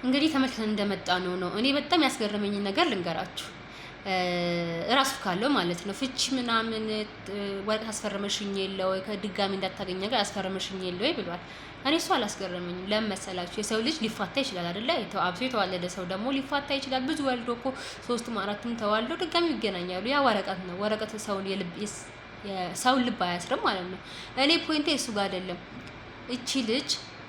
እንግዲህ ተመልክተን እንደመጣ ነው እኔ በጣም ያስገረመኝ ነገር ልንገራችሁ ራሱ ካለው ማለት ነው ፍቺ ምናምን ወረቀት አስፈረመሽኝ የለው ከድጋሚ እንዳታገኛ ጋር አስፈረመሽኝ የለው ብሏል። እኔ እሱ አላስገረመኝም። ለምን መሰላችሁ? የሰው ልጅ ሊፋታ ይችላል አይደለ? አብሶ የተዋለደ ሰው ደግሞ ሊፋታ ይችላል። ብዙ ወልዶ እኮ 3ም 4ም ተዋልዶ ድጋሚ ይገናኛሉ። ያ ወረቀት ነው። ወረቀት ሰውን ልብ አያስርም ማለት ነው። እኔ ፖይንቴ እሱ ጋር አይደለም። እቺ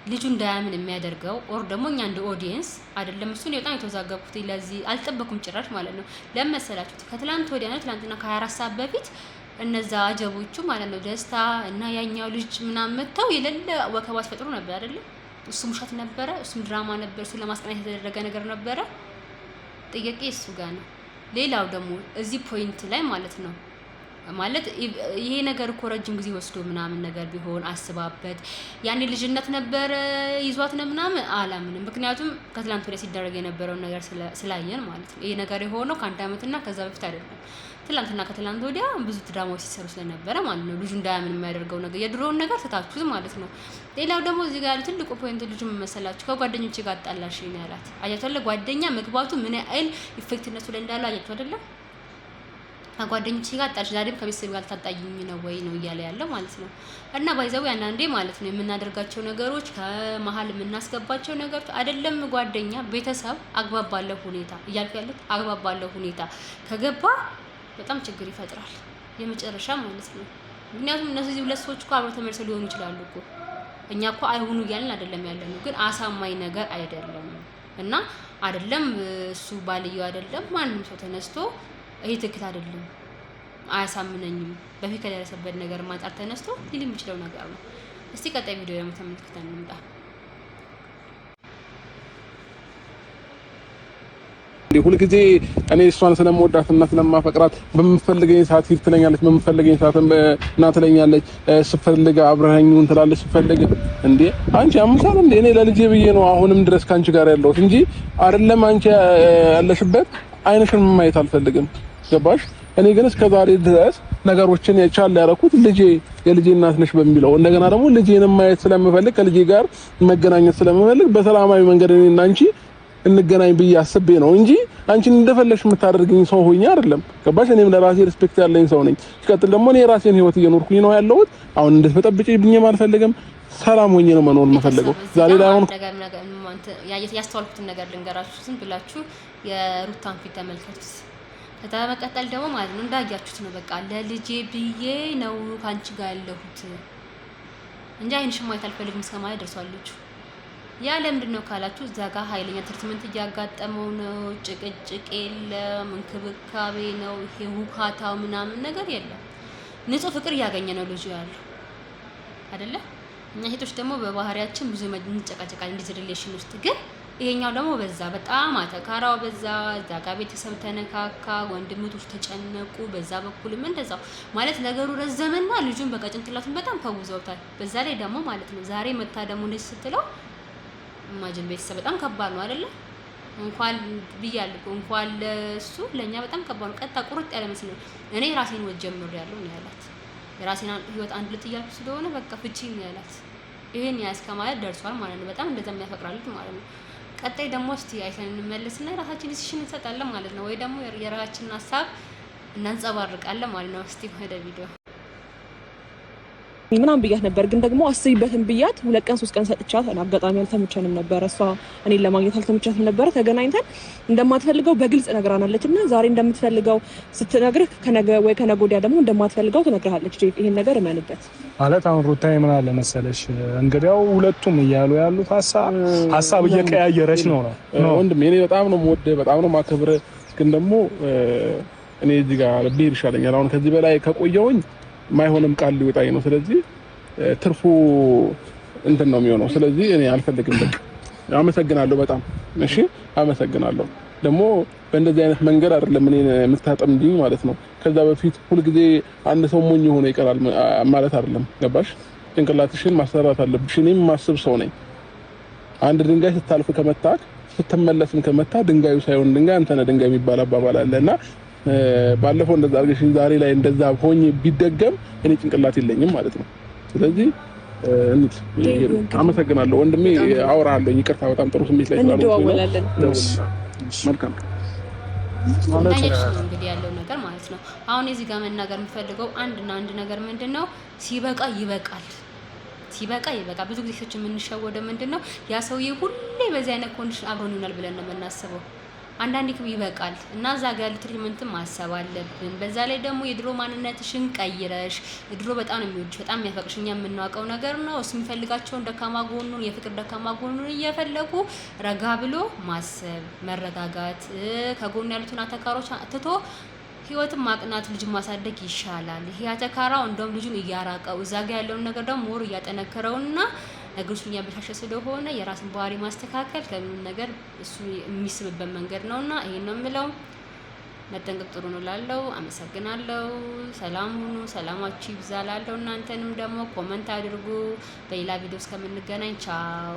ልጁ እንዳያምን የሚያደርገው ኦር ደግሞ እኛ እንደ ኦዲየንስ አይደለም። እሱ ነው በጣም የተወዛገብኩት። ለዚህ አልጠበኩም ጭራሽ ማለት ነው። ለምን መሰላችሁ? ከትላንት ወዲያ ነው ትላንትና ከ24 ሰዓት በፊት እነዛ አጀቦቹ ማለት ነው ደስታ እና ያኛው ልጅ ምናምን መተው የሌለ ወከባ ሲፈጥሩ ነበር አይደለ? እሱም ውሸት ነበረ፣ እሱም ድራማ ነበር፣ እሱን ለማስቀናት የተደረገ ነገር ነበረ። ጥያቄ እሱ ጋር ነው። ሌላው ደግሞ እዚህ ፖይንት ላይ ማለት ነው ማለት ይሄ ነገር እኮ ረጅም ጊዜ ወስዶ ምናምን ነገር ቢሆን አስባበት ያኔ ልጅነት ነበር ይዟት ነው ምናምን አላምንም። ምክንያቱም ከትላንት ወዲያ ሲደረግ የነበረው ነገር ስላየን ማለት ነው። ይሄ ነገር የሆነው ከአንድ አመትና ከዛ በፊት አይደለም። ትላንትና ከትላንት ወዲያ ብዙ ድራማዎች ሲሰሩ ስለነበረ ማለት ነው። ልጁ እንዳያምን የሚያደርገው ነገር የድሮውን ነገር ትታችሁት ማለት ነው። ሌላው ደግሞ እዚህ ጋር ያለው ትልቁ ፖይንት ልጁ ምን መሰላችሁ? ከጓደኞቼ ጋር አጣላሽ ነው ያላት። አያችሁ አይደል? ጓደኛ መግባቱ ምን ያህል ኢፌክቲቭነቱ ላይ እንዳለ አያችሁ አይደል? ከጓደኞቼ ጋር አጣልሽ ዛሬም ከቤተሰብ ጋር ታጣይኝ ነው ወይ ነው እያለ ያለው ማለት ነው። እና ባይዘው አንዳንዴ ማለት ነው የምናደርጋቸው ነገሮች ከመሀል የምናስገባቸው ነገሮች አይደለም ጓደኛ ቤተሰብ አግባብ ባለው ሁኔታ እያልኩ ያሉት አግባብ ባለው ሁኔታ ከገባ በጣም ችግር ይፈጥራል የመጨረሻ ማለት ነው። ምክንያቱም እነዚህ ሁለት ሰዎች እኮ አብረው ተመልሰው ሊሆኑ ይችላሉ እኮ እኛ እኮ አይሆኑ እያልን አይደለም ያለነው፣ ግን አሳማኝ ነገር አይደለም። እና አይደለም እሱ ባልየው አይደለም ማንም ሰው ተነስቶ ይሄ ትክክል አይደለም አያሳምነኝም በፊት ከደረሰበት ነገር ማጣር ተነስቶ ሊል የሚችለው ነገር ነው። እስቲ ቀጣይ ቪዲዮ ደግሞ ተመልክተን እንምጣ። ሁሉ ጊዜ እኔ እሷን ስለምወዳትና ስለማፈቅራት በምፈልገኝ ሰዓት ሂድ ትለኛለች፣ በምፈልገኝ ሰዓት እና ትለኛለች። ስፈልግ አብረኸኝውን ትላለች። ስፈልግ እንዴ አንቺ አምሳል እንዴ እኔ ለልጄ ብዬ ነው አሁንም ድረስ ካንቺ ጋር ያለሁት እንጂ አይደለም አንቺ ያለሽበት አይንሽን ማየት አልፈልግም። ገባሽ? እኔ ግን እስከ ዛሬ ድረስ ነገሮችን የቻለ ያደረኩት ልጄ የልጄ እናት ነሽ በሚለው እንደገና ደግሞ ልጄን ማየት ስለምፈልግ ከልጄ ጋር መገናኘት ስለምፈልግ በሰላማዊ መንገድ እኔና አንቺ እንገናኝ ብዬ አስቤ ነው እንጂ አንቺን እንደፈለሽ የምታደርግኝ ሰው ሆኜ አይደለም። ገባሽ? እኔም ለራሴ ሪስፔክት ያለኝ ሰው ነኝ። ሲቀጥል ደግሞ እኔ ራሴን ህይወት እየኖርኩኝ ነው ያለሁት። አሁን እንድትበጠብጪኝ አልፈልግም። ሰላም ሆኜ ነው መኖር የምፈልገው። ዛሬ ላይ አሁን ያስተዋልኩትን ነገር ልንገራችሁ። ዝም ብላችሁ የሩታን ፊት ተመልከቱት። ከተመቀጠል ደግሞ ማለት ነው እንዳያችሁት ነው። በቃ ለልጄ ብዬ ነው ካንቺ ጋር ያለሁት እንጂ አይንሽም ማየት አልፈልግም እስከማለት ደርሷለች። ያ ለምንድን ነው ካላችሁ እዛ ጋር ኃይለኛ ትሪትመንት እያጋጠመው ነው። ጭቅጭቅ የለም፣ እንክብካቤ ነው። ይሄ ሁካታው ምናምን ነገር የለም። ንጹህ ፍቅር እያገኘ ነው ልጁ ያለው አይደለ? እኛ ሴቶች ደግሞ በባህሪያችን ብዙ እንጨቃጨቃለን እንደዚህ ሪሌሽን ውስጥ። ግን ይሄኛው ደግሞ በዛ፣ በጣም አተካራው በዛ። እዛ ጋር ቤተሰብ ተነካካ፣ ወንድምቶች ተጨነቁ። በዛ በኩልም እንደዛው ማለት ነገሩ ረዘመና ልጁን በቃ ጭንቅላቱን በጣም ከውዘውታል። በዛ ላይ ደግሞ ማለት ነው ዛሬ መታ ደግሞ እንደዚህ ስትለው ማጅን ቤተሰብ በጣም ከባድ ነው አይደለ? እንኳን ብያለሁ እንኳን ለሱ ለኛ በጣም ከባድ ነው። ቀጣ ቁርጥ ያለ መስሎኝ እኔ ራሴን ወጥ ጀምሬያለሁ ነው ያላት። የራሴን ህይወት አንድ ልት እያልኩ ስለሆነ በቃ ፍቺ ነው ያላት። ይሄን ያስከ ማለት ደርሷል ማለት ነው። በጣም እንደዛ የሚያፈቅራሉት ማለት ነው። ቀጣይ ደግሞ እስቲ አይተን እንመለስና ራሳችን ዲሲሽን እንሰጣለን ማለት ነው። ወይ ደግሞ የራሳችንን ሀሳብ እናንጸባርቃለን ማለት ነው። እስቲ ወደ ቪዲዮ ምናምን ብያት ነበር፣ ግን ደግሞ አስይበትን ብያት 2 ቀን 3 ቀን ሰጥቻት አጋጣሚ አልተመቸንም ነበር። እሷ እኔን ለማግኘት አልተመቻትም ነበር። ተገናኝተን እንደማትፈልገው በግልጽ ነግራናለችና ዛሬ እንደምትፈልገው ስትነግርህ ከነገ ወይ ከነገ ወዲያ ደግሞ እንደማትፈልገው ትነግርሃለች። ይሄን ነገር እመንበት ማለት አሁን ሩታዬ ምን አለ መሰለሽ፣ እንግዲያው ሁለቱም እያሉ ያሉት ሀሳብ እየቀያየረች ነው ወንድሜ። እኔ በጣም ነው የምወደው፣ በጣም ነው የማከብረው። ግን ደግሞ እኔ እዚህ ጋር ብሄድ ይሻለኛል። አሁን ከዚህ በላይ ከቆየሁኝ ማይሆንም ቃል ሊወጣኝ ነው። ስለዚህ ትርፉ እንትን ነው የሚሆነው። ስለዚህ እኔ አልፈልግም። በቃ አመሰግናለሁ በጣም እሺ፣ አመሰግናለሁ። ደግሞ በእንደዚህ አይነት መንገድ አይደለም እኔ የምታጠምድኝ ማለት ነው። ከዛ በፊት ሁሉ ጊዜ አንድ ሰው ሞኝ ሆኖ ይቀራል ማለት አይደለም። ገባሽ? ጭንቅላትሽን ማሰራት አለብሽ። እኔም ማስብ ሰው ነኝ። አንድ ድንጋይ ስታልፍ ከመታክ ስትመለስም ከመታ ድንጋዩ ሳይሆን ድንጋይ አንተ ነህ ድንጋይ የሚባል አባባል አለና ባለፈው እንደዛ አርገሽኝ ዛሬ ላይ እንደዛ ሆኜ ቢደገም እኔ ጭንቅላት የለኝም ማለት ነው። ስለዚህ እንት አመሰግናለሁ ወንድሜ። አወራለሁ። ይቅርታ በጣም ጥሩ ስሜት ላይ ስላልኩ እንደዋወላለን። መልካም ማለት ነው እንግዲህ ያለው ነገር ማለት ነው። አሁን እዚህ ጋር መናገር የምፈልገው አንድ ነገር ምንድነው ሲበቃ ይበቃል። ሲበቃ ይበቃል። ብዙ ጊዜ ሰዎች የምንሸወደው ምንድነው ያ ሰውዬ ሁሌ በዚህ አይነት ኮንዲሽን አብሮን ይሆናል ብለን ነው የምናስበው። አንዳንዴ ይበቃል እና እዛ ጋር ያለው ትሪትመንትን ማሰብ አለብን። በዛ ላይ ደግሞ የድሮ ማንነትሽን ቀይረሽ ድሮ በጣም ነው የሚወድሽ በጣም የሚያፈቅርሽ እኛ የምናውቀው ነገር ነው። እሱ የሚፈልጋቸውን ደካማ ጎኑን የፍቅር ደካማ ጎኑን እየፈለጉ ረጋ ብሎ ማሰብ መረጋጋት፣ ከጎኑ ያሉትን አተካሮች ትቶ ህይወትን ማቅናት ልጅ ማሳደግ ይሻላል። ይሄ አተካራው እንደውም ልጁን እያራቀው እዛ ጋር ያለውን ነገር ደግሞ ሞር እያጠነከረውና ነገሮችን እያበሻሸ ስለሆነ የራስን ባህሪ ማስተካከል ከምንም ነገር እሱ የሚስብበት መንገድ ነውና ይሄን ነው የምለው። መጠንቀቅ ጥሩ ነው ላለው አመሰግናለሁ። ሰላም ሁኑ፣ ሰላማችሁ ይብዛላለሁ። እናንተንም ደግሞ ኮመንት አድርጉ። በሌላ ቪዲዮ እስከምንገናኝ ቻው።